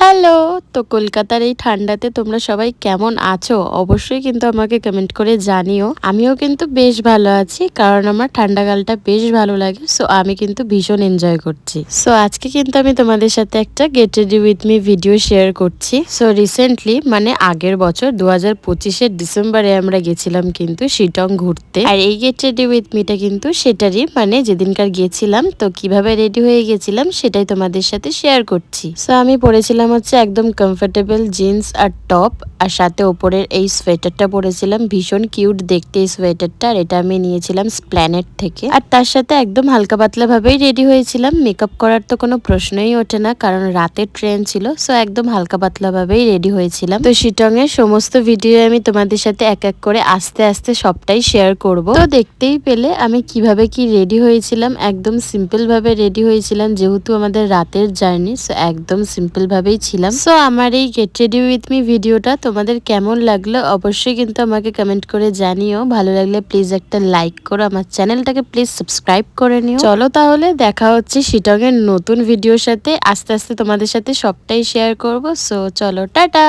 Hello. তো কলকাতার এই ঠান্ডাতে তোমরা সবাই কেমন আছো অবশ্যই কিন্তু আমাকে কমেন্ট করে জানিও। আমিও কিন্তু বেশ ভালো আছি, কারণ আমার ঠান্ডাকালটা বেশ ভালো লাগে। সো আমি কিন্তু ভীষণ এনজয় করছি। সো আজকে কিন্তু আমি তোমাদের সাথে একটা get ready with me video share করছি। সো রিসেন্টলি মানে আগের বছর 2025-এর ডিসেম্বরে আমরা গেছিলাম কিন্তু শিটং ঘুরতে। আর এই গেট রেডি উইথ মিটা কিন্তু সেটারই, মানে যেদিনকার গেছিলাম তো কিভাবে রেডি হয়ে গেছিলাম সেটাই তোমাদের সাথে শেয়ার করছি। সো আমি পরেছিলাম হচ্ছে একদম কমফোর্টেবল জিন্স আর টপ, আর সাথে ওপরের এই সোয়েটারটা পরেছিলাম। ভীষণ কিউট দেখতে এই সোয়েটারটা, আর এটা আমি নিয়েছিলাম স্প্ল্যানেট থেকে। আর তার সাথে একদম হালকা পাতলা ভাবেই রেডি হয়েছিলাম। মেকআপ করার তো কোনো প্রশ্নই ওঠে না, কারণ রাতের ট্রেন ছিল। সো একদম হালকা পাতলা ভাবেই রেডি হয়েছিলাম। তো শিটং এর সমস্ত ভিডিও আমি তোমাদের সাথে এক এক করে আস্তে আস্তে সবটাই শেয়ার করব। তো দেখতেই পেলে আমি কিভাবে কি রেডি হয়েছিলাম। একদম সিম্পল ভাবে রেডি হয়েছিলাম, যেহেতু আমাদের রাতের জার্নি। সো একদম সিম্পল ভাবেই ছিলাম। সো আমার এই গেট রেডি উইথ মি ভিডিওটা তোমাদের কেমন লাগলো অবশ্যই কিন্তু আমাকে কমেন্ট করে জানিও। ভালো লাগলে প্লিজ একটা লাইক করো, আমার চ্যানেলটাকে প্লিজ সাবস্ক্রাইব করে নিও। চলো তাহলে দেখা হচ্ছে শিটং এর নতুন ভিডিওর সাথে। আস্তে আস্তে তোমাদের সাথে সবটাই শেয়ার করব। সো চলো, টাটা।